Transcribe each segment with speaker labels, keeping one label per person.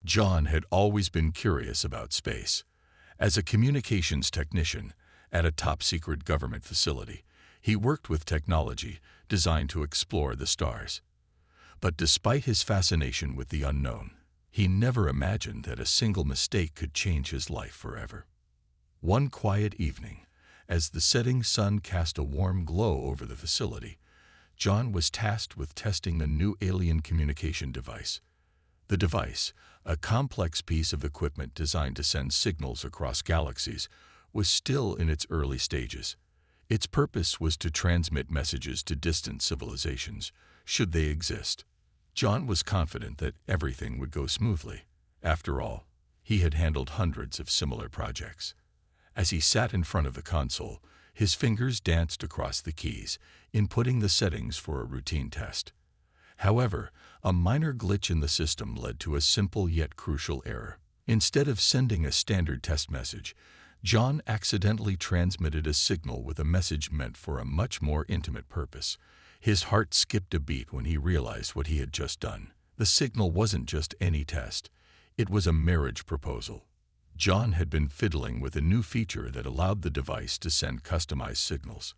Speaker 1: John had always been curious about space. As a communications technician at a top-secret government facility, he worked with technology designed to explore the stars. But despite his fascination with the unknown, he never imagined that a single mistake could change his life forever. One quiet evening, as the setting sun cast a warm glow over the facility, John was tasked with testing a new alien communication device. The device, a complex piece of equipment designed to send signals across galaxies, was still in its early stages. Its purpose was to transmit messages to distant civilizations, should they exist. John was confident that everything would go smoothly. After all, he had handled hundreds of similar projects. As he sat in front of the console, his fingers danced across the keys, inputting the settings for a routine test. However, a minor glitch in the system led to a simple yet crucial error. Instead of sending a standard test message, John accidentally transmitted a signal with a message meant for a much more intimate purpose. His heart skipped a beat when he realized what he had just done. The signal wasn't just any test. It was a marriage proposal. John had been fiddling with a new feature that allowed the device to send customized signals.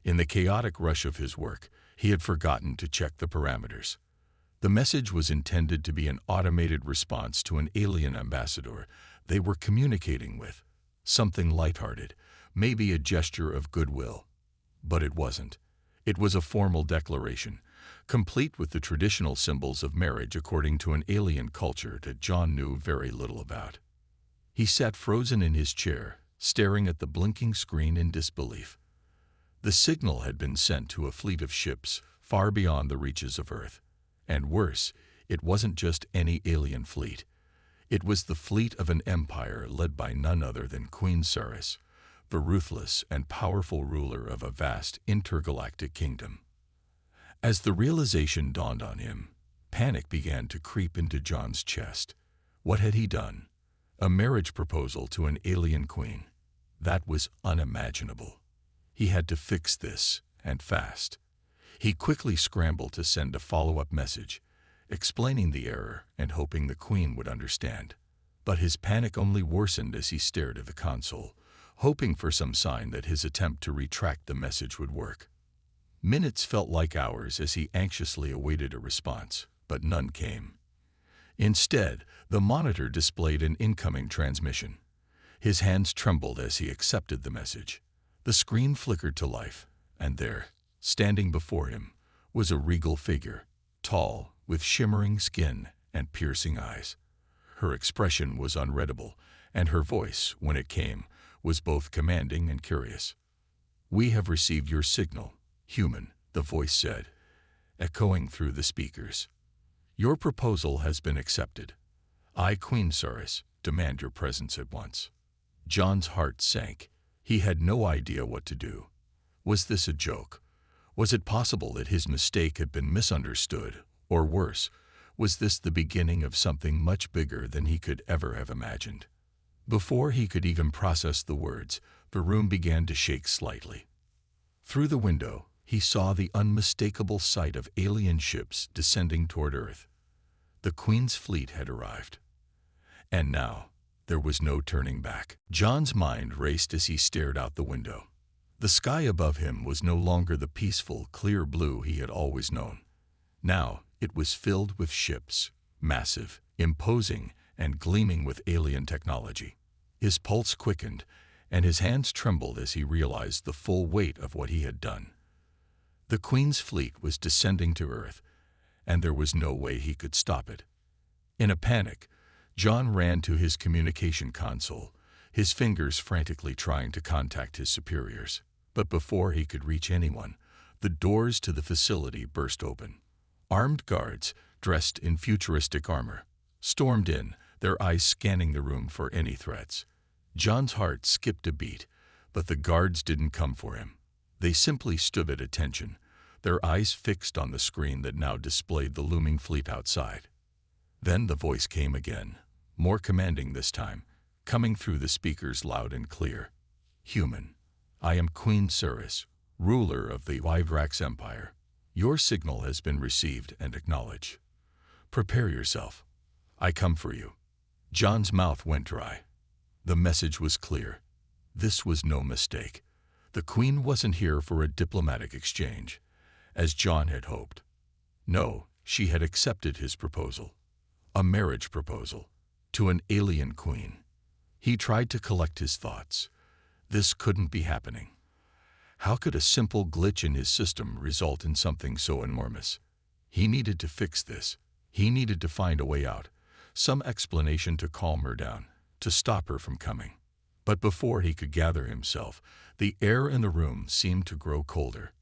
Speaker 1: In the chaotic rush of his work, he had forgotten to check the parameters. The message was intended to be an automated response to an alien ambassador they were communicating with. Something lighthearted, maybe a gesture of goodwill. But it wasn't. It was a formal declaration, complete with the traditional symbols of marriage according to an alien culture that John knew very little about. He sat frozen in his chair, staring at the blinking screen in disbelief. The signal had been sent to a fleet of ships far beyond the reaches of Earth. And worse, it wasn't just any alien fleet. It was the fleet of an empire led by none other than Queen Ceres, the ruthless and powerful ruler of a vast intergalactic kingdom. As the realization dawned on him, panic began to creep into John's chest. What had he done? A marriage proposal to an alien queen. That was unimaginable. He had to fix this, and fast. He quickly scrambled to send a follow-up message, explaining the error and hoping the queen would understand. But his panic only worsened as he stared at the console, hoping for some sign that his attempt to retract the message would work. Minutes felt like hours as he anxiously awaited a response, but none came. Instead, the monitor displayed an incoming transmission. His hands trembled as he accepted the message. The screen flickered to life, and there, standing before him, was a regal figure, tall, with shimmering skin and piercing eyes. Her expression was unreadable, and her voice, when it came, was both commanding and curious. "We have received your signal, human," the voice said, echoing through the speakers. "Your proposal has been accepted. I, Queen Ceres, demand your presence at once." John's heart sank. He had no idea what to do. Was this a joke? Was it possible that his mistake had been misunderstood? Or worse, was this the beginning of something much bigger than he could ever have imagined? Before he could even process the words, the room began to shake slightly. Through the window, he saw the unmistakable sight of alien ships descending toward Earth. The Queen's fleet had arrived. And now, there was no turning back. John's mind raced as he stared out the window. The sky above him was no longer the peaceful, clear blue he had always known. Now, it was filled with ships, massive, imposing, and gleaming with alien technology. His pulse quickened, and his hands trembled as he realized the full weight of what he had done. The Queen's fleet was descending to Earth, and there was no way he could stop it. In a panic, John ran to his communication console, his fingers frantically trying to contact his superiors. But before he could reach anyone, the doors to the facility burst open. Armed guards, dressed in futuristic armor, stormed in, their eyes scanning the room for any threats. John's heart skipped a beat, but the guards didn't come for him. They simply stood at attention, their eyes fixed on the screen that now displayed the looming fleet outside. Then the voice came again, more commanding this time, coming through the speakers loud and clear. "Human, I am Queen Ceres, ruler of the Yvrax Empire. Your signal has been received and acknowledged. Prepare yourself. I come for you." John's mouth went dry. The message was clear. This was no mistake. The Queen wasn't here for a diplomatic exchange, as John had hoped. No, she had accepted his proposal. A marriage proposal. To an alien queen. He tried to collect his thoughts. This couldn't be happening. How could a simple glitch in his system result in something so enormous? He needed to fix this. He needed to find a way out, some explanation to calm her down, to stop her from coming. But before he could gather himself, the air in the room seemed to grow colder.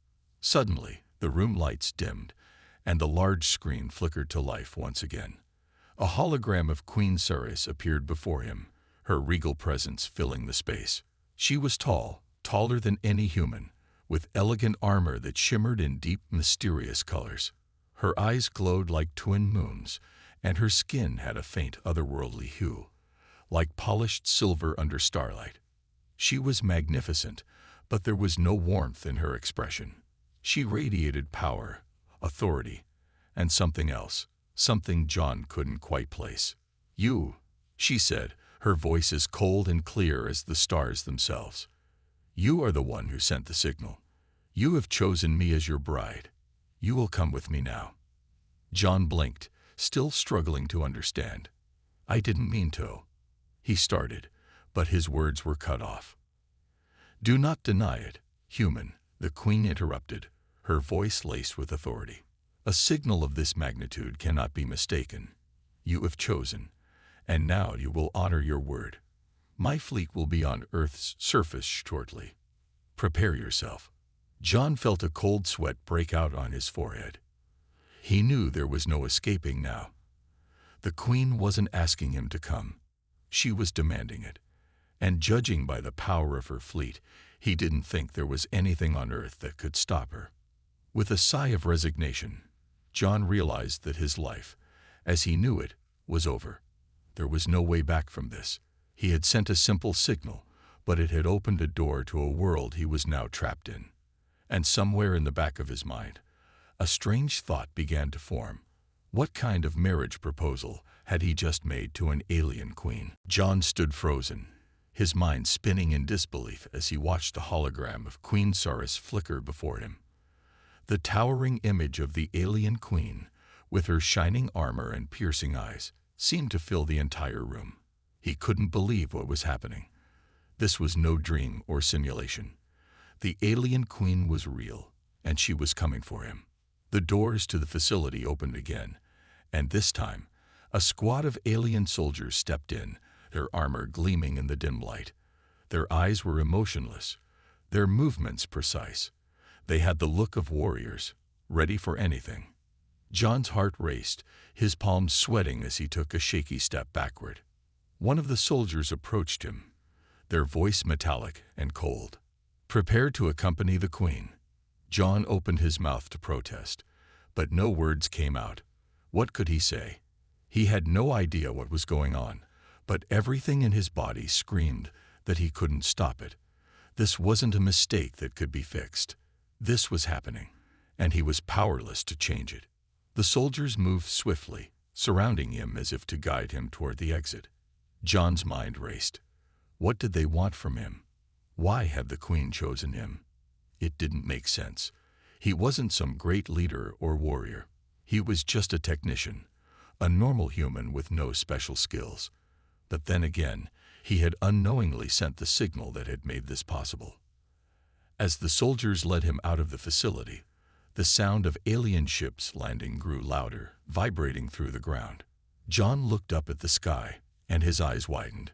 Speaker 1: Suddenly, the room lights dimmed, and the large screen flickered to life once again. A hologram of Queen Ceres appeared before him, her regal presence filling the space. She was tall, taller than any human, with elegant armor that shimmered in deep, mysterious colors. Her eyes glowed like twin moons, and her skin had a faint, otherworldly hue, like polished silver under starlight. She was magnificent, but there was no warmth in her expression. She radiated power, authority, and something else, something John couldn't quite place. "You," she said, her voice as cold and clear as the stars themselves. "You are the one who sent the signal. You have chosen me as your bride. You will come with me now." John blinked, still struggling to understand. "I didn't mean to," he started, but his words were cut off. "Do not deny it, human," the Queen interrupted, her voice laced with authority. "A signal of this magnitude cannot be mistaken. You have chosen, and now you will honor your word. My fleet will be on Earth's surface shortly. Prepare yourself." John felt a cold sweat break out on his forehead. He knew there was no escaping now. The Queen wasn't asking him to come. She was demanding it. And judging by the power of her fleet, he didn't think there was anything on Earth that could stop her. With a sigh of resignation, John realized that his life, as he knew it, was over. There was no way back from this. He had sent a simple signal, but it had opened a door to a world he was now trapped in. And somewhere in the back of his mind, a strange thought began to form. What kind of marriage proposal had he just made to an alien queen? John stood frozen, his mind spinning in disbelief as he watched the hologram of Queen Ceres flicker before him. The towering image of the alien queen, with her shining armor and piercing eyes, seemed to fill the entire room. He couldn't believe what was happening. This was no dream or simulation. The alien queen was real, and she was coming for him. The doors to the facility opened again, and this time, a squad of alien soldiers stepped in, their armor gleaming in the dim light. Their eyes were emotionless, their movements precise. They had the look of warriors, ready for anything. John's heart raced, his palms sweating as he took a shaky step backward. One of the soldiers approached him, their voice metallic and cold. "Prepare to accompany the Queen." John opened his mouth to protest, but no words came out. What could he say? He had no idea what was going on, but everything in his body screamed that he couldn't stop it. This wasn't a mistake that could be fixed. This was happening, and he was powerless to change it. The soldiers moved swiftly, surrounding him as if to guide him toward the exit. John's mind raced. What did they want from him? Why had the Queen chosen him? It didn't make sense. He wasn't some great leader or warrior. He was just a technician, a normal human with no special skills. But then again, he had unknowingly sent the signal that had made this possible. As the soldiers led him out of the facility, the sound of alien ships landing grew louder, vibrating through the ground. John looked up at the sky, and his eyes widened.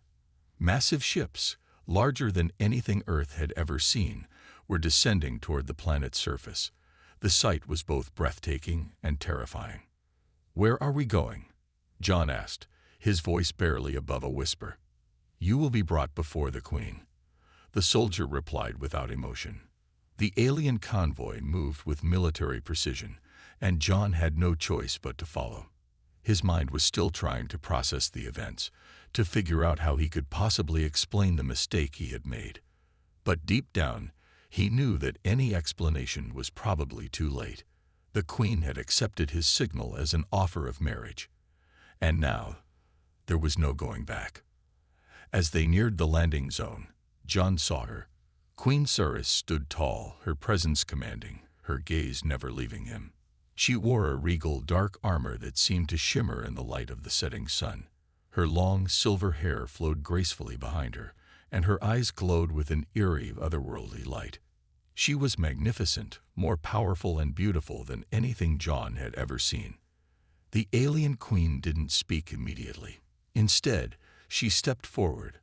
Speaker 1: Massive ships, larger than anything Earth had ever seen, were descending toward the planet's surface. The sight was both breathtaking and terrifying. "Where are we going?" John asked, his voice barely above a whisper. "You will be brought before the Queen." The soldier replied without emotion. The alien convoy moved with military precision, and John had no choice but to follow. His mind was still trying to process the events, to figure out how he could possibly explain the mistake he had made. But deep down, he knew that any explanation was probably too late. The Queen had accepted his signal as an offer of marriage. And now, There was no going back. As they neared the landing zone, John saw her. Queen Ceres stood tall, her presence commanding, her gaze never leaving him. She wore a regal dark armor that seemed to shimmer in the light of the setting sun. Her long silver hair flowed gracefully behind her, and her eyes glowed with an eerie, otherworldly light. She was magnificent, more powerful and beautiful than anything John had ever seen. The alien queen didn't speak immediately. Instead, she stepped forward,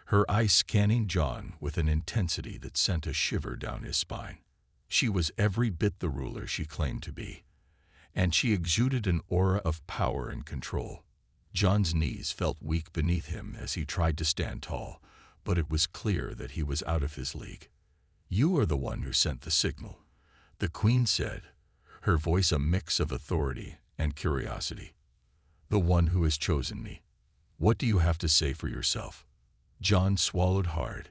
Speaker 1: her eyes scanning John with an intensity that sent a shiver down his spine. She was every bit the ruler she claimed to be, and she exuded an aura of power and control. John's knees felt weak beneath him as he tried to stand tall, but it was clear that he was out of his league. "You are the one who sent the signal," the queen said, her voice a mix of authority and curiosity. "The one who has chosen me. What do you have to say for yourself?" John swallowed hard.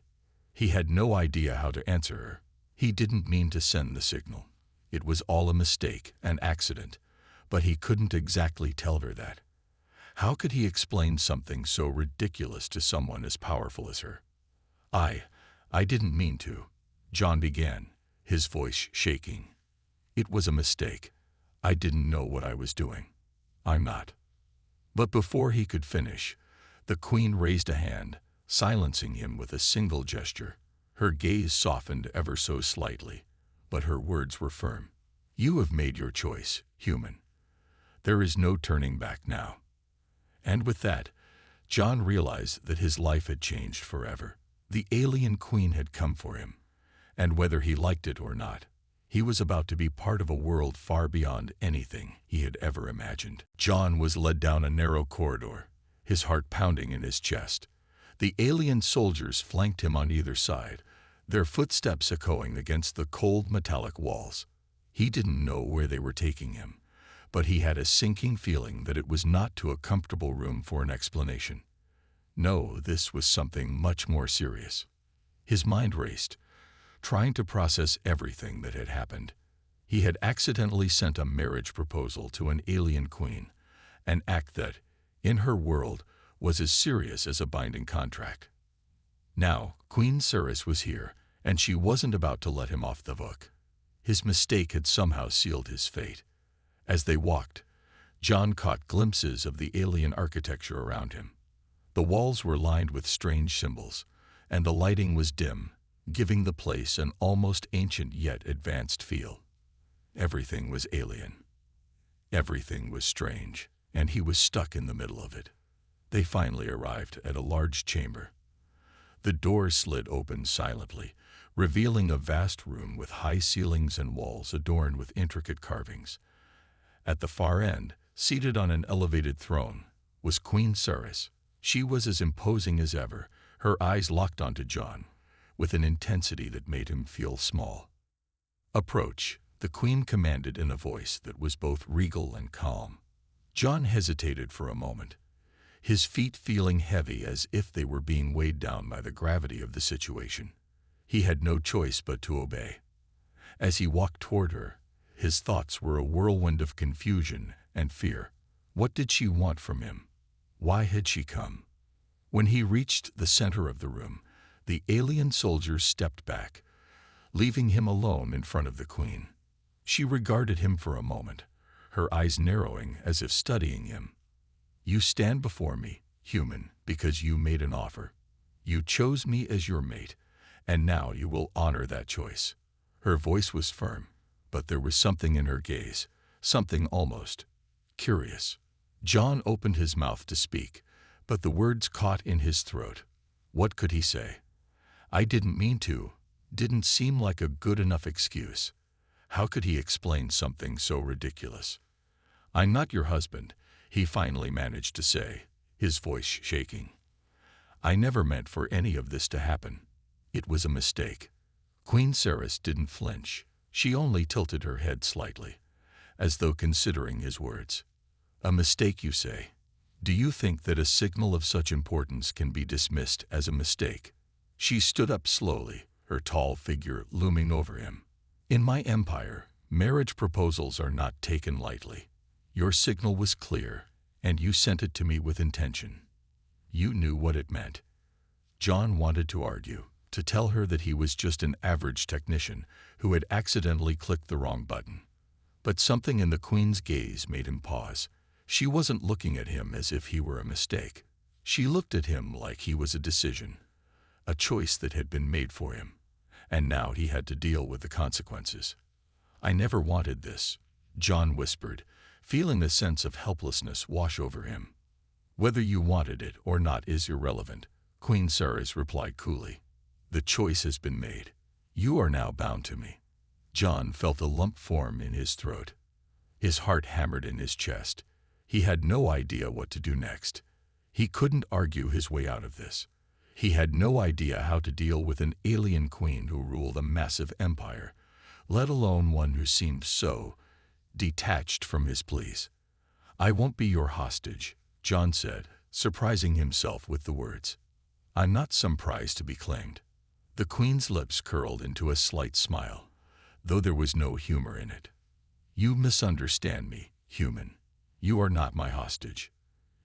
Speaker 1: He had no idea how to answer her. He didn't mean to send the signal. It was all a mistake, an accident, but he couldn't exactly tell her that. How could he explain something so ridiculous to someone as powerful as her? I didn't mean to," John began, his voice shaking. "It was a mistake. I didn't know what I was doing. I'm not." But before he could finish, the queen raised a hand, silencing him with a single gesture. Her gaze softened ever so slightly, but her words were firm. "You have made your choice, human. There is no turning back now." And with that, John realized that his life had changed forever. The alien queen had come for him, and whether he liked it or not, he was about to be part of a world far beyond anything he had ever imagined. John was led down a narrow corridor, his heart pounding in his chest. The alien soldiers flanked him on either side, their footsteps echoing against the cold metallic walls. He didn't know where they were taking him, but he had a sinking feeling that it was not to a comfortable room for an explanation. No, this was something much more serious. His mind raced, trying to process everything that had happened. He had accidentally sent a marriage proposal to an alien queen, an act that, in her world, was as serious as a binding contract. Now, Queen Ceres was here, and she wasn't about to let him off the hook. His mistake had somehow sealed his fate. As they walked, John caught glimpses of the alien architecture around him. The walls were lined with strange symbols, and the lighting was dim, giving the place an almost ancient yet advanced feel. Everything was alien. Everything was strange, and he was stuck in the middle of it. They finally arrived at a large chamber. The door slid open silently, revealing a vast room with high ceilings and walls adorned with intricate carvings. At the far end, seated on an elevated throne, was Queen Ceres. She was as imposing as ever, her eyes locked onto John, with an intensity that made him feel small. "Approach," the queen commanded in a voice that was both regal and calm. John hesitated for a moment, his feet feeling heavy as if they were being weighed down by the gravity of the situation. He had no choice but to obey. As he walked toward her, his thoughts were a whirlwind of confusion and fear. What did she want from him? Why had she come? When he reached the center of the room, the alien soldier stepped back, leaving him alone in front of the queen. She regarded him for a moment, her eyes narrowing as if studying him. "You stand before me, human, because you made an offer. You chose me as your mate, and now you will honor that choice." Her voice was firm, but there was something in her gaze, something almost curious. John opened his mouth to speak, but the words caught in his throat. What could he say? "I didn't mean to," didn't seem like a good enough excuse. How could he explain something so ridiculous? "I'm not your husband," he finally managed to say, his voice shaking. "I never meant for any of this to happen. It was a mistake." Queen Ceres didn't flinch. She only tilted her head slightly, as though considering his words. "A mistake, you say? Do you think that a signal of such importance can be dismissed as a mistake?" She stood up slowly, her tall figure looming over him. "In my empire, marriage proposals are not taken lightly. Your signal was clear, and you sent it to me with intention. You knew what it meant. John wanted to argue, to tell her that he was just an average technician who had accidentally clicked the wrong button. But something in the Queen's gaze made him pause. She wasn't looking at him as if he were a mistake. She looked at him like he was a decision, a choice that had been made for him, and now he had to deal with the consequences. "I never wanted this," John whispered, feeling a sense of helplessness wash over him. "Whether you wanted it or not is irrelevant," Queen Saris replied coolly. "The choice has been made. You are now bound to me." John felt a lump form in his throat. His heart hammered in his chest. He had no idea what to do next. He couldn't argue his way out of this. He had no idea how to deal with an alien queen who ruled a massive empire, let alone one who seemed so detached from his pleas. "I won't be your hostage," John said, surprising himself with the words. "I'm not some prize to be claimed." The Queen's lips curled into a slight smile, though there was no humor in it. "You misunderstand me, human. You are not my hostage.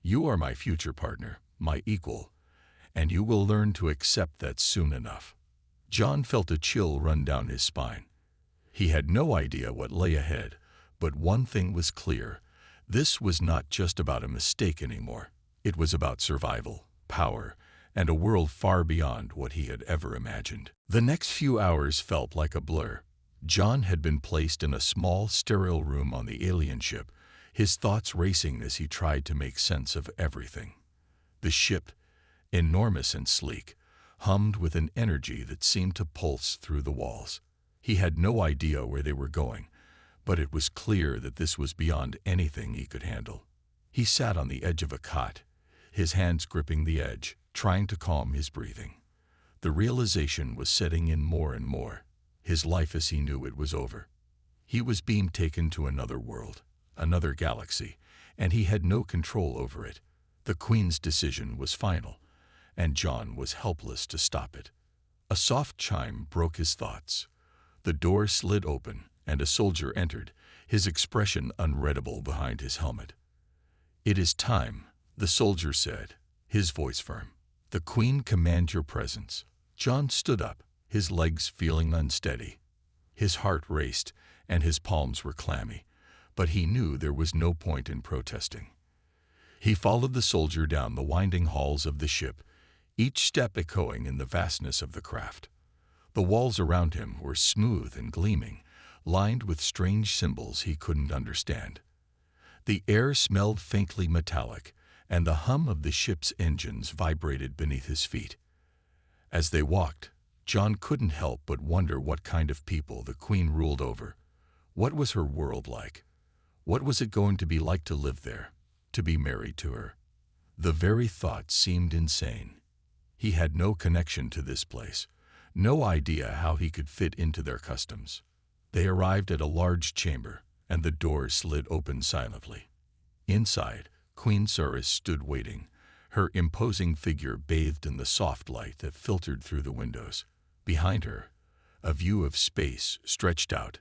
Speaker 1: You are my future partner, my equal, and you will learn to accept that soon enough." John felt a chill run down his spine. He had no idea what lay ahead, but one thing was clear. This was not just about a mistake anymore. It was about survival, power, and a world far beyond what he had ever imagined. The next few hours felt like a blur. John had been placed in a small, sterile room on the alien ship, his thoughts racing as he tried to make sense of everything. The ship, enormous and sleek, hummed with an energy that seemed to pulse through the walls. He had no idea where they were going, but it was clear that this was beyond anything he could handle. He sat on the edge of a cot, his hands gripping the edge, trying to calm his breathing. The realization was setting in more and more. His life as he knew it was over. He was being taken to another world, another galaxy, and he had no control over it. The Queen's decision was final, and John was helpless to stop it. A soft chime broke his thoughts. The door slid open, and a soldier entered, his expression unreadable behind his helmet. "It is time," the soldier said, his voice firm. "The Queen commands your presence." John stood up, his legs feeling unsteady. His heart raced, and his palms were clammy, but he knew there was no point in protesting. He followed the soldier down the winding halls of the ship, each step echoing in the vastness of the craft. The walls around him were smooth and gleaming, lined with strange symbols he couldn't understand. The air smelled faintly metallic, and the hum of the ship's engines vibrated beneath his feet. As they walked, John couldn't help but wonder what kind of people the Queen ruled over. What was her world like? What was it going to be like to live there, to be married to her? The very thought seemed insane. He had no connection to this place, no idea how he could fit into their customs. They arrived at a large chamber, and the door slid open silently. Inside, Queen Saris stood waiting, her imposing figure bathed in the soft light that filtered through the windows. Behind her, a view of space stretched out,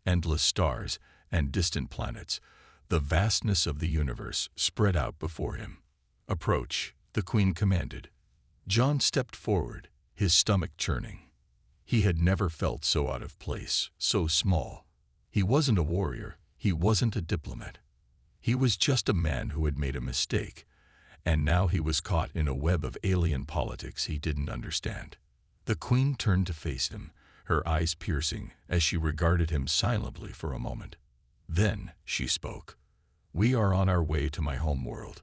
Speaker 1: endless stars and distant planets, the vastness of the universe spread out before him. "Approach," the Queen commanded. John stepped forward, his stomach churning. He had never felt so out of place, so small. He wasn't a warrior, he wasn't a diplomat. He was just a man who had made a mistake, and now he was caught in a web of alien politics he didn't understand. The Queen turned to face him, her eyes piercing as she regarded him silently for a moment. Then she spoke. "We are on our way to my home world.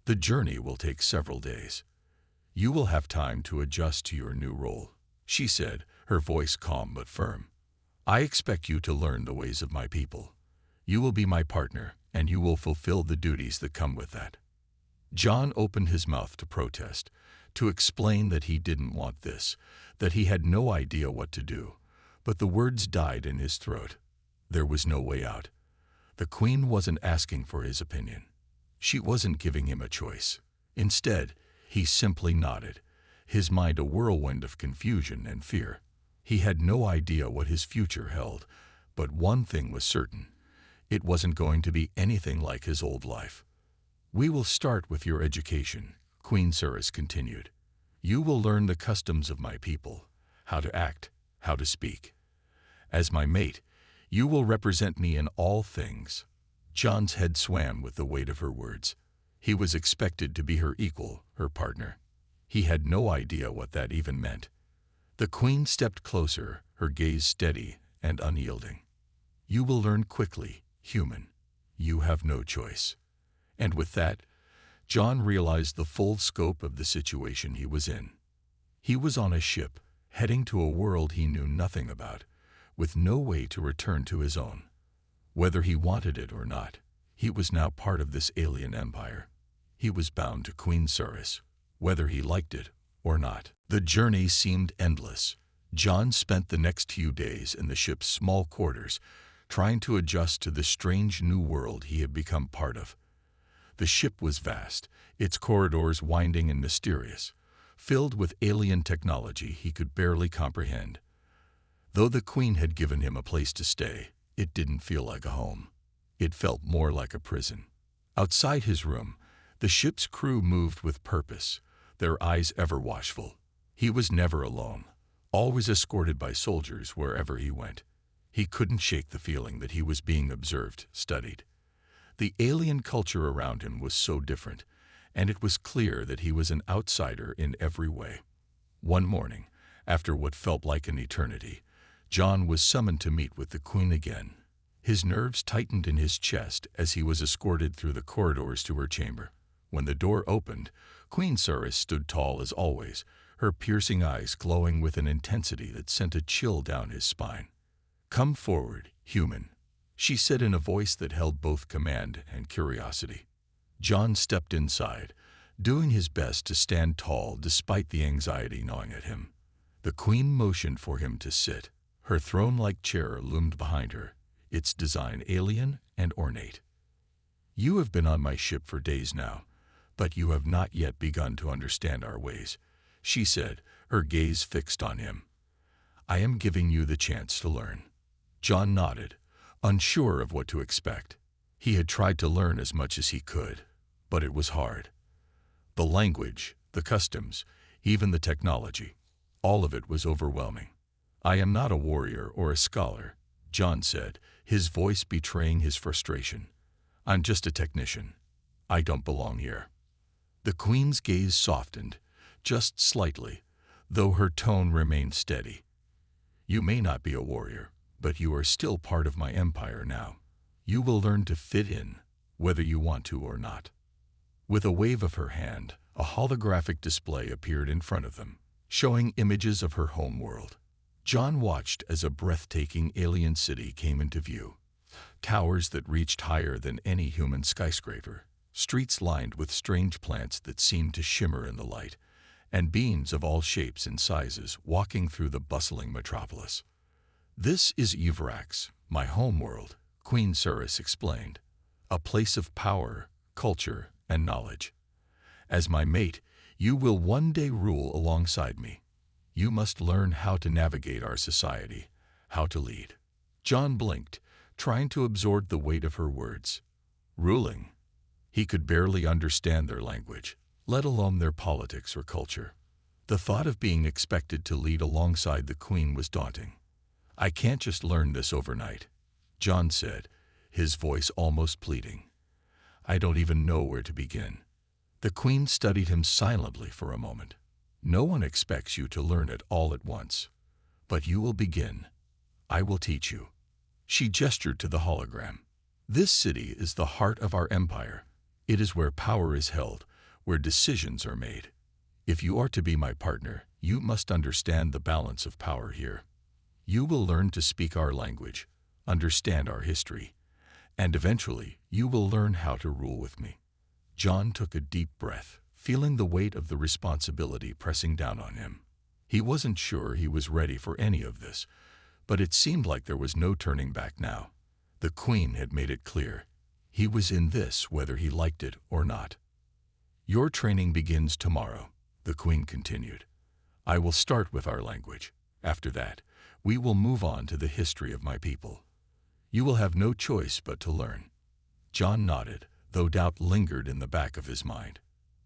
Speaker 1: The journey will take several days. You will have time to adjust to your new role," she said, her voice calm but firm. "I expect you to learn the ways of my people. You will be my partner, and you will fulfill the duties that come with that." John opened his mouth to protest, to explain that he didn't want this, that he had no idea what to do, but the words died in his throat. There was no way out. The Queen wasn't asking for his opinion. She wasn't giving him a choice. Instead, he simply nodded, his mind a whirlwind of confusion and fear. He had no idea what his future held, but one thing was certain. It wasn't going to be anything like his old life. "We will start with your education," Queen Cirrus continued. You will learn the customs of my people, how to act, how to speak. As my mate, you will represent me in all things. John's head swam with the weight of her words. He was expected to be her equal, her partner. He had no idea what that even meant. The Queen stepped closer, her gaze steady and unyielding. You will learn quickly, human. You have no choice. And with that, John realized the full scope of the situation he was in. He was on a ship, heading to a world he knew nothing about, with no way to return to his own. Whether he wanted it or not, he was now part of this alien empire. He was bound to Queen Cirrus, whether he liked it or not. The journey seemed endless. John spent the next few days in the ship's small quarters, trying to adjust to the strange new world he had become part of. The ship was vast, its corridors winding and mysterious, filled with alien technology he could barely comprehend. Though the Queen had given him a place to stay, it didn't feel like a home. It felt more like a prison. Outside his room, the ship's crew moved with purpose, their eyes ever watchful. He was never alone, always escorted by soldiers wherever he went. He couldn't shake the feeling that he was being observed, studied. The alien culture around him was so different, and it was clear that he was an outsider in every way. One morning, after what felt like an eternity, John was summoned to meet with the Queen again. His nerves tightened in his chest as he was escorted through the corridors to her chamber. When the door opened, Queen Cirrus stood tall as always, her piercing eyes glowing with an intensity that sent a chill down his spine. "Come forward, human," she said in a voice that held both command and curiosity. John stepped inside, doing his best to stand tall despite the anxiety gnawing at him. The Queen motioned for him to sit. Her throne-like chair loomed behind her, its design alien and ornate. "You have been on my ship for days now, but you have not yet begun to understand our ways," she said, her gaze fixed on him. "I am giving you the chance to learn." John nodded, unsure of what to expect. He had tried to learn as much as he could, but it was hard. The language, the customs, even the technology, all of it was overwhelming. "I am not a warrior or a scholar," John said, his voice betraying his frustration. "I'm just a technician. I don't belong here." The Queen's gaze softened, just slightly, though her tone remained steady. "You may not be a warrior, but you are still part of my empire now. You will learn to fit in, whether you want to or not." With a wave of her hand, a holographic display appeared in front of them, showing images of her home world. John watched as a breathtaking alien city came into view. Towers that reached higher than any human skyscraper, streets lined with strange plants that seemed to shimmer in the light, and beings of all shapes and sizes walking through the bustling metropolis. "This is Evrax, my home world," Queen Cirrus explained, "a place of power, culture, and knowledge. As my mate, you will one day rule alongside me. You must learn how to navigate our society, how to lead." John blinked, trying to absorb the weight of her words. Ruling. He could barely understand their language, let alone their politics or culture. The thought of being expected to lead alongside the Queen was daunting. "I can't just learn this overnight," John said, his voice almost pleading. "I don't even know where to begin." The Queen studied him silently for a moment. "No one expects you to learn it all at once, but you will begin. I will teach you." She gestured to the hologram. "This city is the heart of our empire. It is where power is held, where decisions are made. If you are to be my partner, you must understand the balance of power here. You will learn to speak our language, understand our history, and eventually you will learn how to rule with me." John took a deep breath, feeling the weight of the responsibility pressing down on him. He wasn't sure he was ready for any of this, but it seemed like there was no turning back now. The Queen had made it clear. He was in this whether he liked it or not. "Your training begins tomorrow," the Queen continued. "I will start with our language. After that, we will move on to the history of my people. You will have no choice but to learn." John nodded, though doubt lingered in the back of his mind.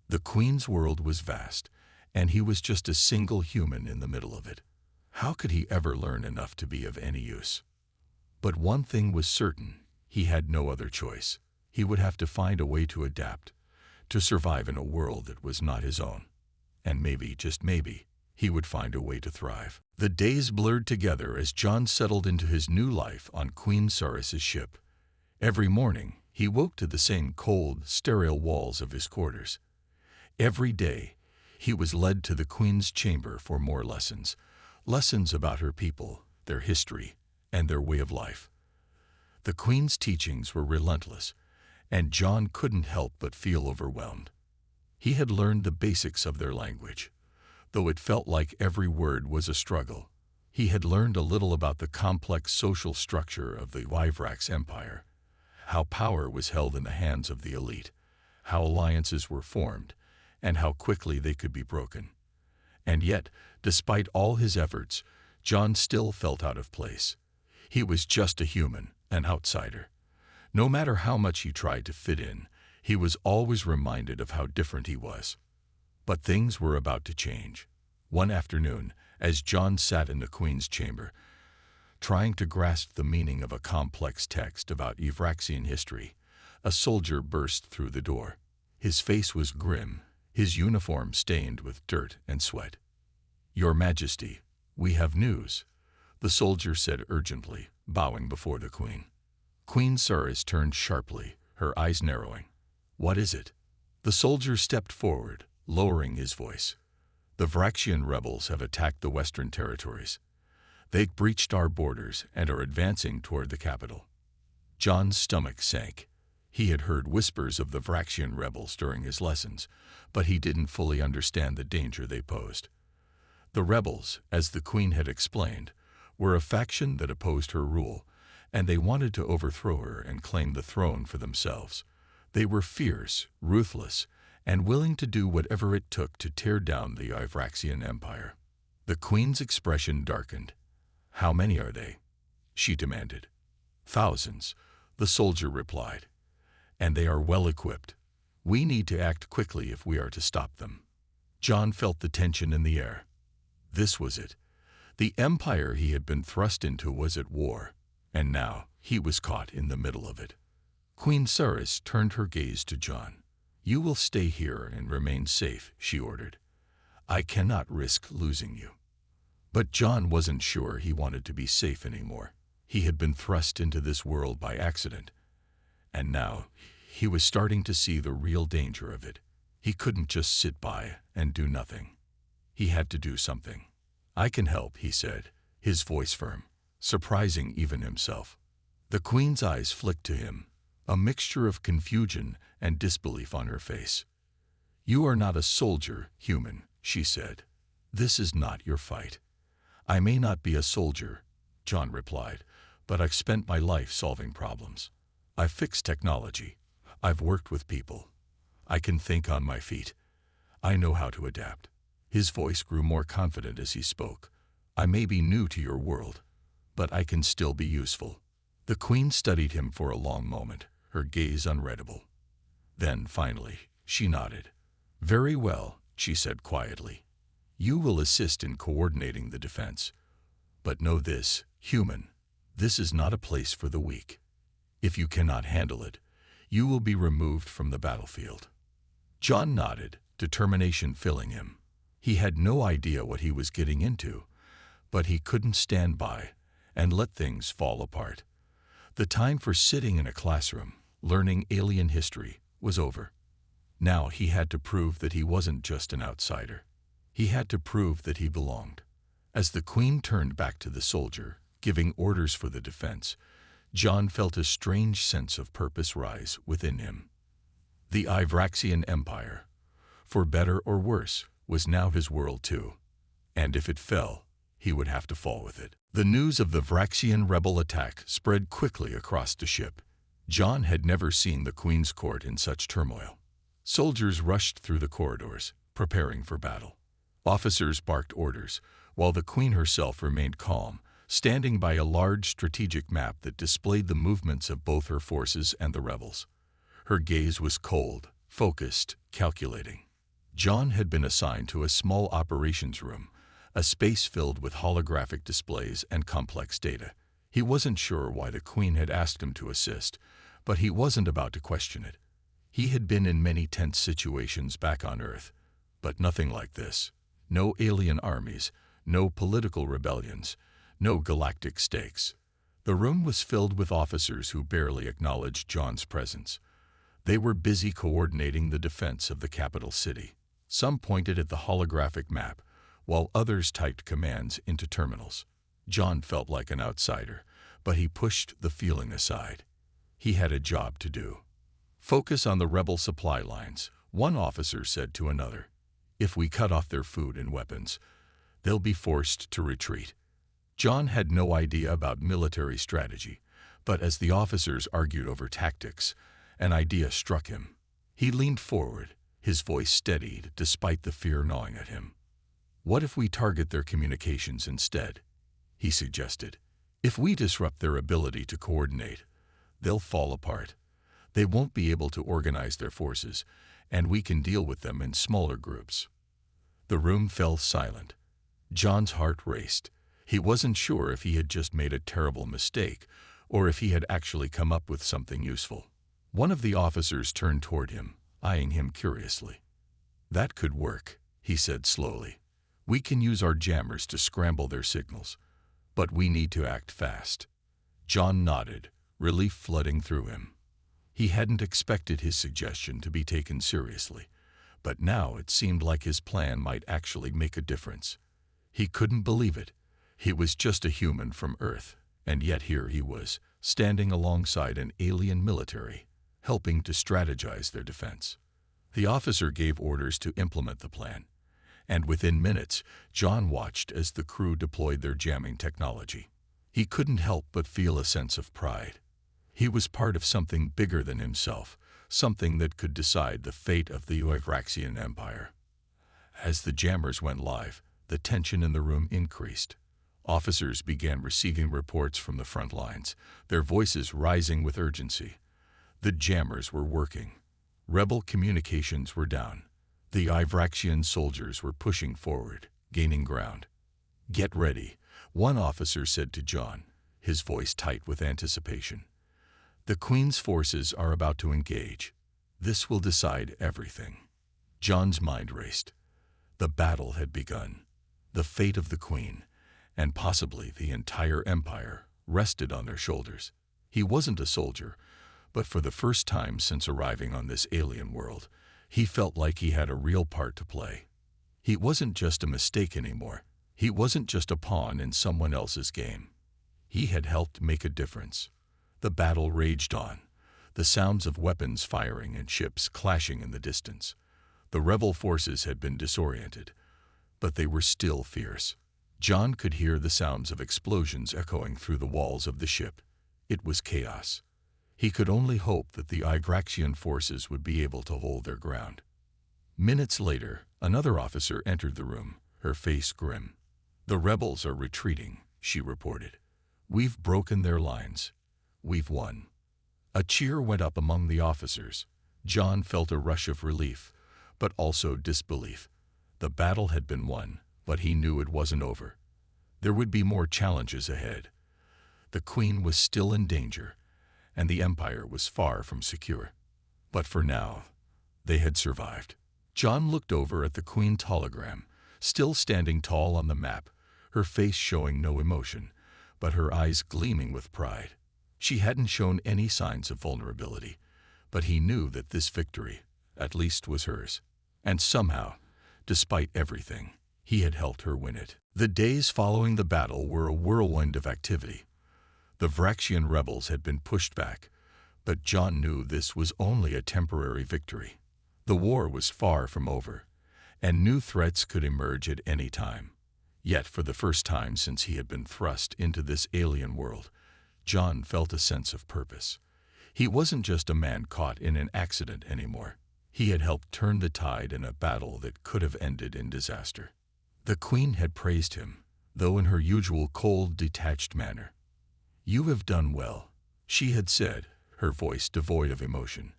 Speaker 1: The Queen's world was vast, and he was just a single human in the middle of it. How could he ever learn enough to be of any use? But one thing was certain, he had no other choice. He would have to find a way to adapt, to survive in a world that was not his own. And maybe, just maybe, he would find a way to thrive. The days blurred together as John settled into his new life on Queen Saris's ship. Every morning, he woke to the same cold, sterile walls of his quarters. Every day, he was led to the Queen's chamber for more lessons. Lessons about her people, their history, and their way of life. The Queen's teachings were relentless, and John couldn't help but feel overwhelmed. He had learned the basics of their language, though it felt like every word was a struggle. He had learned a little about the complex social structure of the Yvrax Empire, how power was held in the hands of the elite, how alliances were formed, and how quickly they could be broken. And yet, despite all his efforts, John still felt out of place. He was just a human, an outsider. No matter how much he tried to fit in, he was always reminded of how different he was. But things were about to change. One afternoon, as John sat in the Queen's chamber, trying to grasp the meaning of a complex text about Yvraxian history, a soldier burst through the door. His face was grim, his uniform stained with dirt and sweat. "Your Majesty, we have news," the soldier said urgently, bowing before the Queen. Queen Saris turned sharply, her eyes narrowing. "What is it?" The soldier stepped forward, lowering his voice. "The Vraxian rebels have attacked the Western territories. They breached our borders and are advancing toward the capital." John's stomach sank. He had heard whispers of the Vraxian rebels during his lessons, but he didn't fully understand the danger they posed. The rebels, as the Queen had explained, were a faction that opposed her rule, and they wanted to overthrow her and claim the throne for themselves. They were fierce, ruthless, and willing to do whatever it took to tear down the Yvraxian Empire. The Queen's expression darkened. "How many are they?" she demanded. "Thousands," the soldier replied. "And they are well equipped. We need to act quickly if we are to stop them." John felt the tension in the air. This was it. The empire he had been thrust into was at war, and now he was caught in the middle of it. Queen Saris turned her gaze to John. "You will stay here and remain safe," she ordered. "I cannot risk losing you." But John wasn't sure he wanted to be safe anymore. He had been thrust into this world by accident, and now he was starting to see the real danger of it. He couldn't just sit by and do nothing. He had to do something. "I can help," he said, his voice firm, surprising even himself. The Queen's eyes flicked to him, a mixture of confusion and disbelief on her face. "You are not a soldier, human," she said. "This is not your fight." "I may not be a soldier," John replied, "but I've spent my life solving problems. I've fixed technology. I've worked with people. I can think on my feet. I know how to adapt." His voice grew more confident as he spoke. "I may be new to your world, but I can still be useful." The Queen studied him for a long moment, her gaze unreadable. Then, finally, she nodded. "Very well," she said quietly. "You will assist in coordinating the defense. But know this, human, this is not a place for the weak. If you cannot handle it, you will be removed from the battlefield." John nodded, determination filling him. He had no idea what he was getting into, but he couldn't stand by and let things fall apart. The time for sitting in a classroom, learning alien history, was over. Now he had to prove that he wasn't just an outsider. He had to prove that he belonged. As the Queen turned back to the soldier, giving orders for the defense, John felt a strange sense of purpose rise within him. The Yvraxian Empire, for better or worse, was now his world too. And if it fell, he would have to fall with it. The news of the Vraxian rebel attack spread quickly across the ship. John had never seen the Queen's court in such turmoil. Soldiers rushed through the corridors, preparing for battle. Officers barked orders, while the Queen herself remained calm, standing by a large strategic map that displayed the movements of both her forces and the rebels. Her gaze was cold, focused, calculating. John had been assigned to a small operations room, a space filled with holographic displays and complex data. He wasn't sure why the Queen had asked him to assist, but he wasn't about to question it. He had been in many tense situations back on Earth, but nothing like this. No alien armies, no political rebellions, no galactic stakes. The room was filled with officers who barely acknowledged John's presence. They were busy coordinating the defense of the capital city. Some pointed at the holographic map, while others typed commands into terminals. John felt like an outsider, but he pushed the feeling aside. He had a job to do. "Focus on the rebel supply lines," one officer said to another. "If we cut off their food and weapons, they'll be forced to retreat." John had no idea about military strategy, but as the officers argued over tactics, an idea struck him. He leaned forward, his voice steadied despite the fear gnawing at him. "What if we target their communications instead?" he suggested. "If we disrupt their ability to coordinate, they'll fall apart. They won't be able to organize their forces, and we can deal with them in smaller groups." The room fell silent. John's heart raced. He wasn't sure if he had just made a terrible mistake or if he had actually come up with something useful. One of the officers turned toward him, eyeing him curiously. "That could work," he said slowly. "We can use our jammers to scramble their signals, but we need to act fast." John nodded, relief flooding through him. He hadn't expected his suggestion to be taken seriously, but now it seemed like his plan might actually make a difference. He couldn't believe it. He was just a human from Earth, and yet here he was, standing alongside an alien military, helping to strategize their defense. The officer gave orders to implement the plan, and within minutes, John watched as the crew deployed their jamming technology. He couldn't help but feel a sense of pride. He was part of something bigger than himself, something that could decide the fate of the Euphraxian Empire. As the jammers went live, the tension in the room increased. Officers began receiving reports from the front lines, their voices rising with urgency. The jammers were working. Rebel communications were down. The Ivraxian soldiers were pushing forward, gaining ground. "Get ready," one officer said to John, his voice tight with anticipation. "The Queen's forces are about to engage. This will decide everything." John's mind raced. The battle had begun. The fate of the Queen, and possibly the entire empire, rested on their shoulders. He wasn't a soldier, but for the first time since arriving on this alien world, he felt like he had a real part to play. He wasn't just a mistake anymore. He wasn't just a pawn in someone else's game. He had helped make a difference. The battle raged on, the sounds of weapons firing and ships clashing in the distance. The rebel forces had been disoriented, but they were still fierce. John could hear the sounds of explosions echoing through the walls of the ship. It was chaos. He could only hope that the Igraxian forces would be able to hold their ground. Minutes later, another officer entered the room, her face grim. "The rebels are retreating," she reported. "We've broken their lines. We've won." A cheer went up among the officers. John felt a rush of relief, but also disbelief. The battle had been won, but he knew it wasn't over. There would be more challenges ahead. The Queen was still in danger, and the Empire was far from secure. But for now, they had survived. John looked over at the Queen's hologram, still standing tall on the map, her face showing no emotion, but her eyes gleaming with pride. She hadn't shown any signs of vulnerability, but he knew that this victory, at least, was hers. And somehow, despite everything, he had helped her win it. The days following the battle were a whirlwind of activity. The Vraxian rebels had been pushed back, but John knew this was only a temporary victory. The war was far from over, and new threats could emerge at any time. Yet for the first time since he had been thrust into this alien world, John felt a sense of purpose. He wasn't just a man caught in an accident anymore. He had helped turn the tide in a battle that could have ended in disaster. The Queen had praised him, though in her usual cold, detached manner. "You have done well," she had said, her voice devoid of emotion,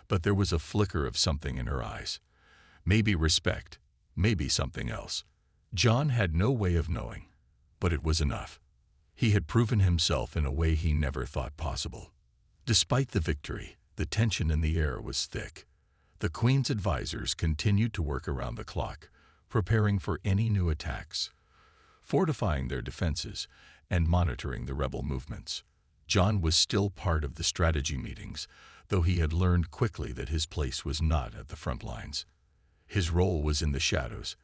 Speaker 1: but there was a flicker of something in her eyes. Maybe respect, maybe something else. John had no way of knowing, but it was enough. He had proven himself in a way he never thought possible. Despite the victory, the tension in the air was thick. The Queen's advisors continued to work around the clock, preparing for any new attacks, fortifying their defenses, and monitoring the rebel movements. John was still part of the strategy meetings, though he had learned quickly that his place was not at the front lines. His role was in the shadows,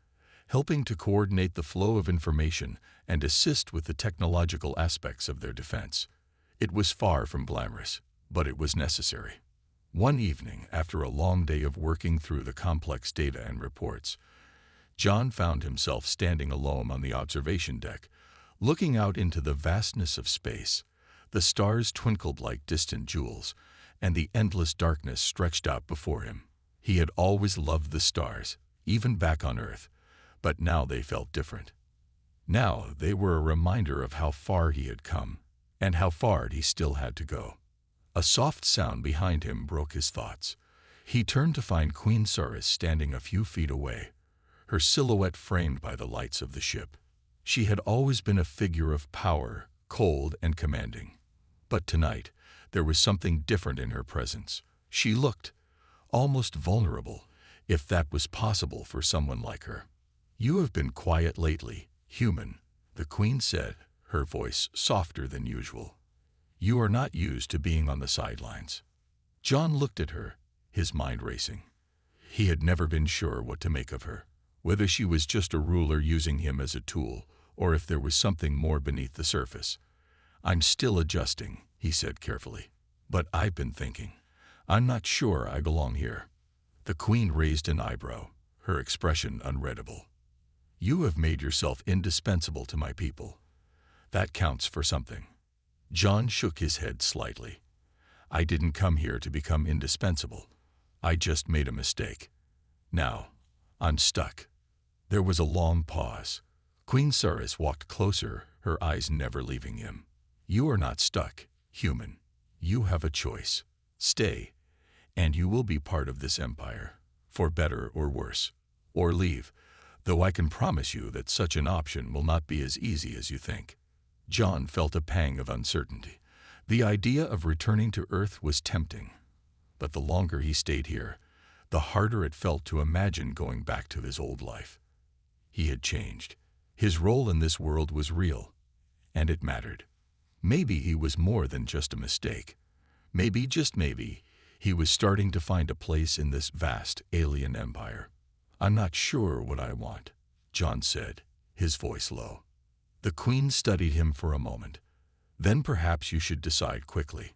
Speaker 1: helping to coordinate the flow of information and assist with the technological aspects of their defense. It was far from glamorous, but it was necessary. One evening, after a long day of working through the complex data and reports, John found himself standing alone on the observation deck, looking out into the vastness of space. The stars twinkled like distant jewels, and the endless darkness stretched out before him. He had always loved the stars, even back on Earth, but now they felt different. Now they were a reminder of how far he had come, and how far he still had to go. A soft sound behind him broke his thoughts. He turned to find Queen Saris standing a few feet away, her silhouette framed by the lights of the ship. She had always been a figure of power, cold and commanding. But tonight, there was something different in her presence. She looked almost vulnerable, if that was possible for someone like her. "You have been quiet lately, human," the Queen said, her voice softer than usual. "You are not used to being on the sidelines." John looked at her, his mind racing. He had never been sure what to make of her, whether she was just a ruler using him as a tool, or if there was something more beneath the surface. "I'm still adjusting," he said carefully. "But I've been thinking. I'm not sure I belong here." The Queen raised an eyebrow, her expression unreadable. "You have made yourself indispensable to my people. That counts for something." John shook his head slightly. "I didn't come here to become indispensable. I just made a mistake. Now, I'm stuck." There was a long pause. Queen Saris walked closer, her eyes never leaving him. "You are not stuck, human. You have a choice. Stay, and you will be part of this empire, for better or worse. Or leave, though I can promise you that such an option will not be as easy as you think." John felt a pang of uncertainty. The idea of returning to Earth was tempting, but the longer he stayed here, the harder it felt to imagine going back to his old life. He had changed. His role in this world was real, and it mattered. Maybe he was more than just a mistake. Maybe, just maybe, he was starting to find a place in this vast alien empire. "I'm not sure what I want," John said, his voice low. The Queen studied him for a moment. "Then perhaps you should decide quickly.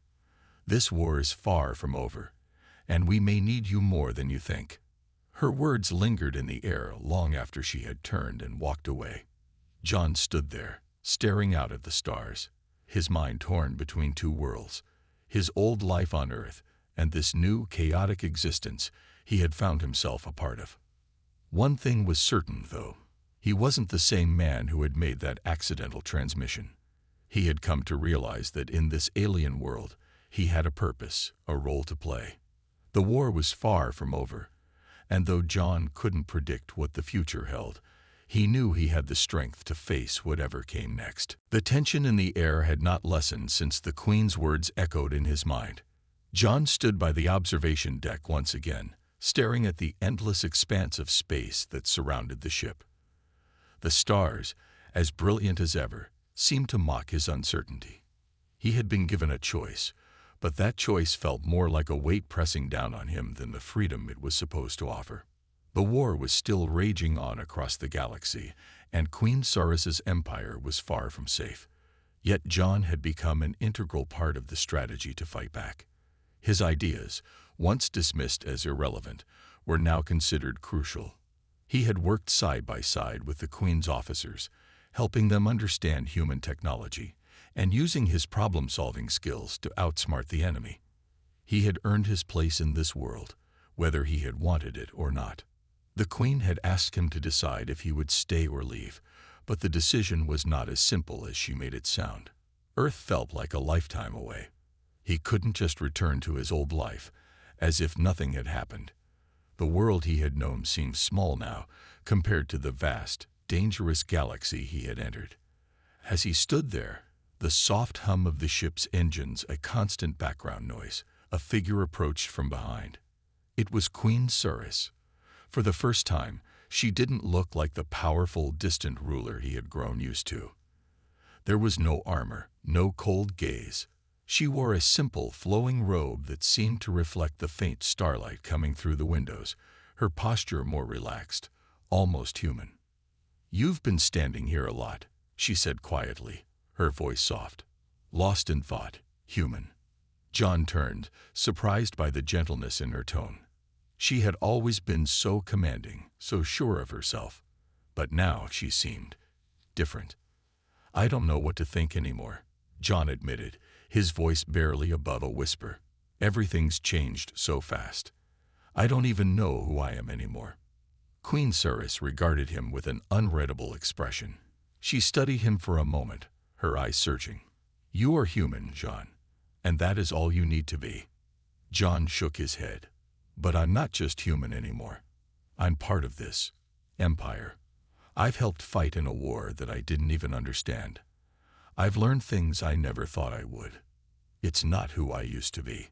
Speaker 1: This war is far from over, and we may need you more than you think." Her words lingered in the air long after she had turned and walked away. John stood there, staring out at the stars, his mind torn between two worlds, his old life on Earth and this new, chaotic existence he had found himself a part of. One thing was certain, though. He wasn't the same man who had made that accidental transmission. He had come to realize that in this alien world, he had a purpose, a role to play. The war was far from over, and though John couldn't predict what the future held, he knew he had the strength to face whatever came next. The tension in the air had not lessened since the Queen's words echoed in his mind. John stood by the observation deck once again, staring at the endless expanse of space that surrounded the ship. The stars, as brilliant as ever, seemed to mock his uncertainty. He had been given a choice, but that choice felt more like a weight pressing down on him than the freedom it was supposed to offer. The war was still raging on across the galaxy, and Queen Saris's empire was far from safe. Yet John had become an integral part of the strategy to fight back. His ideas, once dismissed as irrelevant, were now considered crucial. He had worked side by side with the Queen's officers, helping them understand human technology, and using his problem-solving skills to outsmart the enemy. He had earned his place in this world, whether he had wanted it or not. The Queen had asked him to decide if he would stay or leave, but the decision was not as simple as she made it sound. Earth felt like a lifetime away. He couldn't just return to his old life, as if nothing had happened. The world he had known seemed small now compared to the vast, dangerous galaxy he had entered. As he stood there, the soft hum of the ship's engines a constant background noise, a figure approached from behind. It was Queen Suris. For the first time, she didn't look like the powerful, distant ruler he had grown used to. There was no armor, no cold gaze. She wore a simple, flowing robe that seemed to reflect the faint starlight coming through the windows, her posture more relaxed, almost human. "You've been standing here a lot," she said quietly, her voice soft. "Lost in thought, human." John turned, surprised by the gentleness in her tone. She had always been so commanding, so sure of herself. But now she seemed different. "I don't know what to think anymore," John admitted, his voice barely above a whisper. "Everything's changed so fast. I don't even know who I am anymore." Queen Suris regarded him with an unreadable expression. She studied him for a moment, her eyes searching. "You are human, John, and that is all you need to be." John shook his head. "But I'm not just human anymore. I'm part of this empire. I've helped fight in a war that I didn't even understand. I've learned things I never thought I would. It's not who I used to be."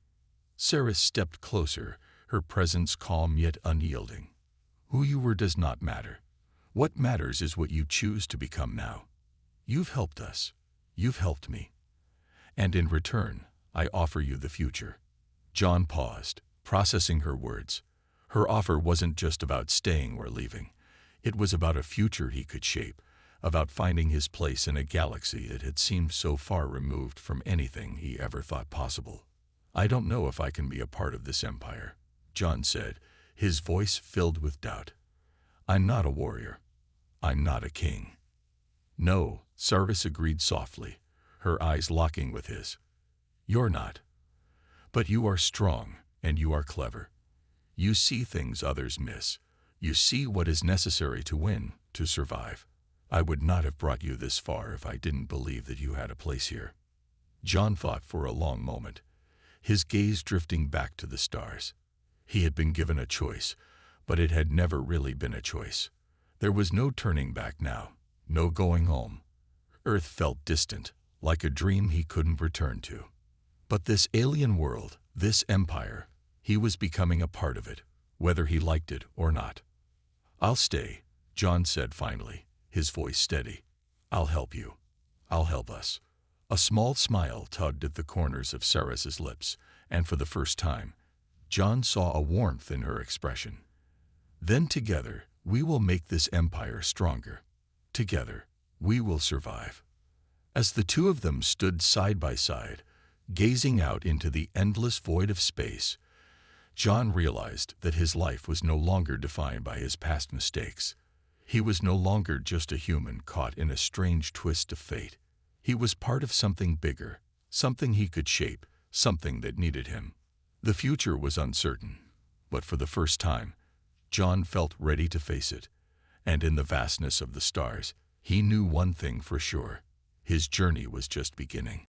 Speaker 1: Suris stepped closer, her presence calm yet unyielding. "Who you were does not matter. What matters is what you choose to become now. You've helped us. You've helped me. And in return, I offer you the future." John paused, processing her words. Her offer wasn't just about staying or leaving. It was about a future he could shape, about finding his place in a galaxy that had seemed so far removed from anything he ever thought possible. "I don't know if I can be a part of this empire," John said, his voice filled with doubt. "I'm not a warrior. I'm not a king." "No," Suris agreed softly, her eyes locking with his. "You're not. But you are strong, and you are clever. You see things others miss. You see what is necessary to win, to survive. I would not have brought you this far if I didn't believe that you had a place here." John thought for a long moment, his gaze drifting back to the stars. He had been given a choice, but it had never really been a choice. There was no turning back now, no going home. Earth felt distant, like a dream he couldn't return to. But this alien world, this empire, he was becoming a part of it, whether he liked it or not. "I'll stay," John said finally, his voice steady. "I'll help you. I'll help us." A small smile tugged at the corners of Suris's lips, and for the first time, John saw a warmth in her expression. "Then together, we will make this empire stronger. Together, we will survive." As the two of them stood side by side, gazing out into the endless void of space, John realized that his life was no longer defined by his past mistakes. He was no longer just a human caught in a strange twist of fate. He was part of something bigger, something he could shape, something that needed him. The future was uncertain, but for the first time, John felt ready to face it. And in the vastness of the stars, he knew one thing for sure: his journey was just beginning.